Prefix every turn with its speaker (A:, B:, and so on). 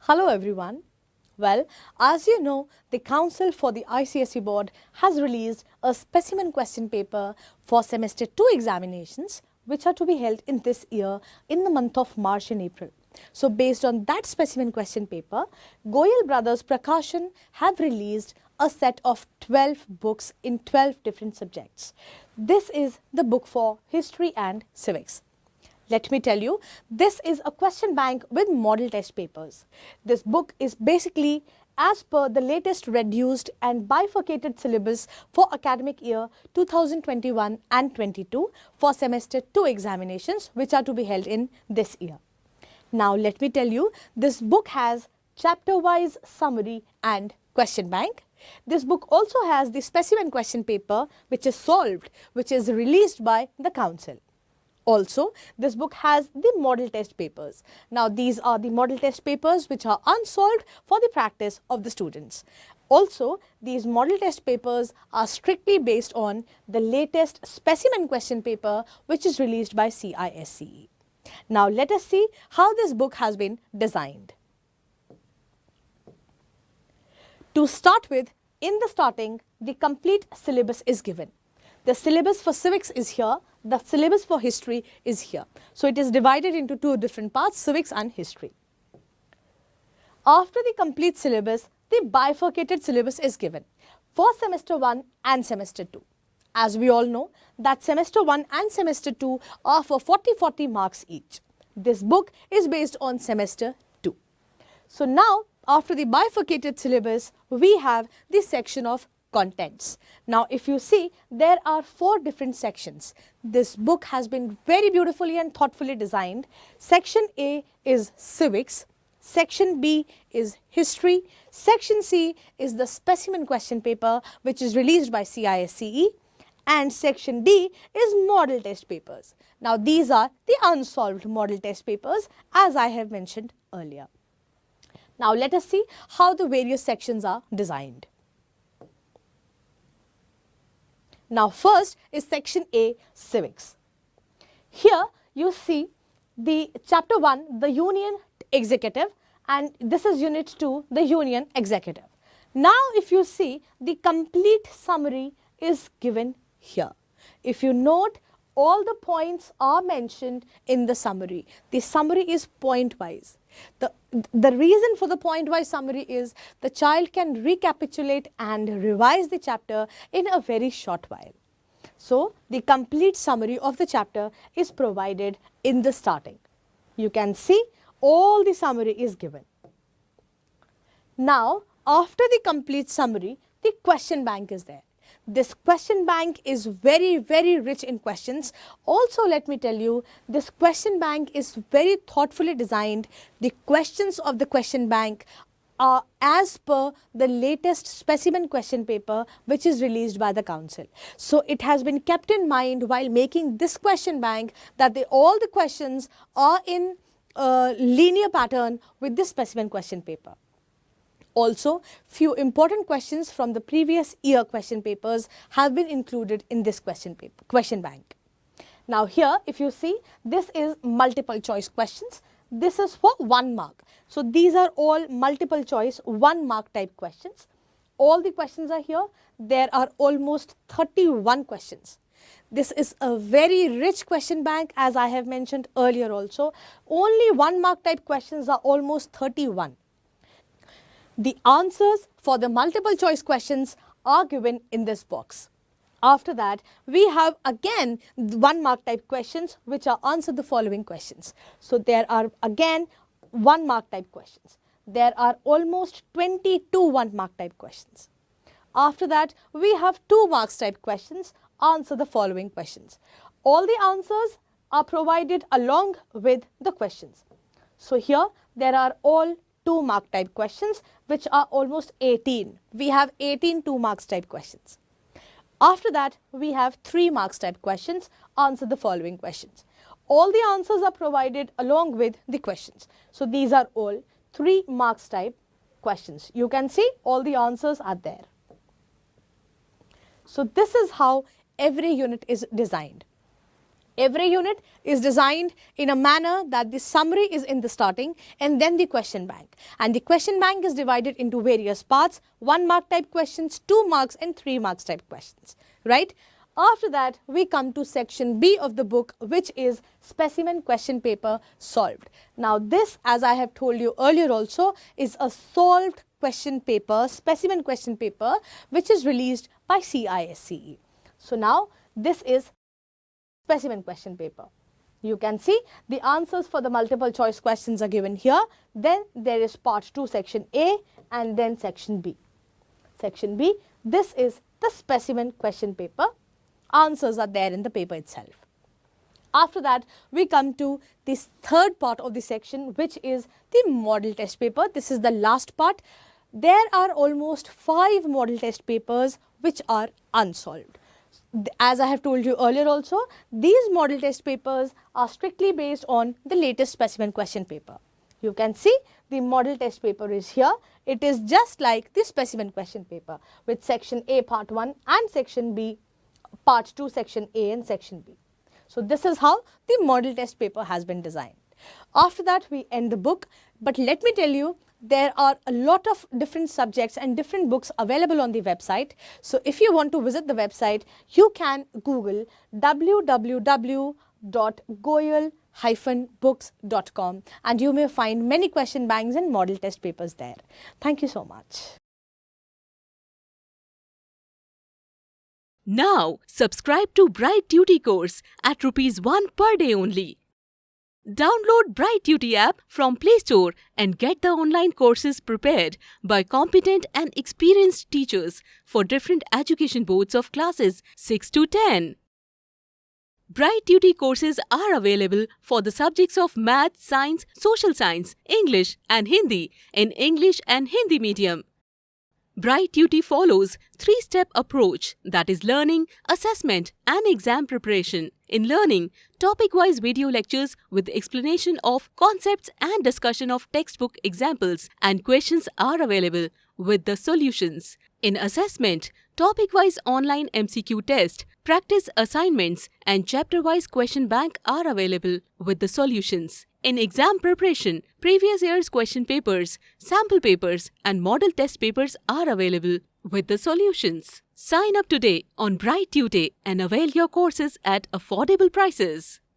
A: Hello everyone. Well, as you know, the Council for the ICSE board has released a specimen question paper for semester 2 examinations which are to be held in this year in the month of March and April. So based on that specimen question paper, Goyal brothers Prakashan have released a set of 12 books in 12 different subjects. This is the book for history and civics. Let me tell you, this is a question bank with model test papers. This book is basically as per the latest reduced and bifurcated syllabus for academic year 2021 and 22 for semester 2 examinations which are to be held in this year. Now let me tell you, this book has chapter-wise summary and question bank. This book also has the specimen question paper which is solved, which is released by the council. Also, this book has the model test papers. Now, these are the model test papers which are unsolved for the practice of the students. Also, these model test papers are strictly based on the latest specimen question paper which is released by CISCE. Now, let us see how this book has been designed. To start with, in the starting, the complete syllabus is given. The syllabus for civics is here, the syllabus for history is here. So it is divided into two different parts, civics and history. After the complete syllabus, the bifurcated syllabus is given for semester 1 and semester 2. As we all know that semester 1 and semester 2 are for 40 marks each. This book is based on semester 2. So now, after the bifurcated syllabus, we have the section of contents. Now, if you see, there are 4 different sections. This book has been very beautifully and thoughtfully designed. Section A is civics, section B is history, section C is the specimen question paper which is released by CISCE, and section D is model test papers. Now, these are the unsolved model test papers as I have mentioned earlier. Now, let us see how the various sections are designed. Now, first is section A, civics. Here you see the chapter 1, the union executive, and this is unit 2, the union executive. Now, if you see, the complete summary is given here. If you note, all the points are mentioned in the summary. The summary is point-wise. The reason for the point-wise summary is the child can recapitulate and revise the chapter in a very short while. So, the complete summary of the chapter is provided in the starting. You can see all the summary is given. Now, after the complete summary, the question bank is there. This question bank is very rich in questions. Also, let me tell you, this question bank is very thoughtfully designed. The questions of the question bank are as per the latest specimen question paper which is released by the council. So, it has been kept in mind while making this question bank that all the questions are in linear pattern with this specimen question paper. Also, few important questions from the previous year question papers have been included in this question bank. Now here, if you see, this is multiple choice questions. This is for 1 mark. So these are all multiple choice 1 mark type questions. All the questions are here. There are almost 31 questions. This is a very rich question bank, as I have mentioned earlier also. Only 1 mark type questions are almost 31. The answers for the multiple choice questions are given in this box. After that, we have again 1 mark type questions which are answer the following questions. So there are again 1 mark type questions. There are almost 22 1 mark type questions. After that, we have 2 marks type questions, answer the following questions. All the answers are provided along with the questions. So here there are all 2 mark type questions which are almost 18. We have 18 2 marks type questions. After that, we have 3 marks type questions, answer the following questions. All the answers are provided along with the questions. So these are all 3 marks type questions. You can see all the answers are there. So this is how every unit is designed. Every unit is designed in a manner that the summary is in the starting and then the question bank. And the question bank is divided into various parts, 1 mark type questions, 2 marks and 3 marks type questions, right? After that, we come to section B of the book, which is specimen question paper solved. Now this, as I have told you earlier also, is a solved question paper, specimen question paper, which is released by CISCE. So now this is specimen question paper. You can see the answers for the multiple choice questions are given here. Then there is part 2 section A and then section B. Section B, this is the specimen question paper. Answers are there in the paper itself. After that, we come to this third part of the section, which is the model test paper. This is the last part. There are almost 5 model test papers which are unsolved. As I have told you earlier also, these model test papers are strictly based on the latest specimen question paper. You can see the model test paper is here. It is just like the specimen question paper with section A part 1 and section B part 2 section A and section B. So this is how the model test paper has been designed. After that, we end the book, but let me tell you, there are a lot of different subjects and different books available on the website. So if you want to visit the website, you can Google www.goyal-books.com and you may find many question banks and model test papers there. Thank you so much.
B: Now, subscribe to Bright Duty course at ₹1 per day only. Download Bright Duty app from Play Store and get the online courses prepared by competent and experienced teachers for different education boards of classes 6 to 10. Bright Duty courses are available for the subjects of Math, Science, Social Science, English and Hindi in English and Hindi medium. Bright Duty follows 3-step approach, that is learning, assessment and exam preparation. In learning, topic-wise video lectures with explanation of concepts and discussion of textbook examples and questions are available with the solutions. In assessment, topic-wise online MCQ test, practice assignments and chapter-wise question bank are available with the solutions. In exam preparation, previous year's question papers, sample papers and model test papers are available with the solutions. Sign up today on Bright Tuesday and avail your courses at affordable prices.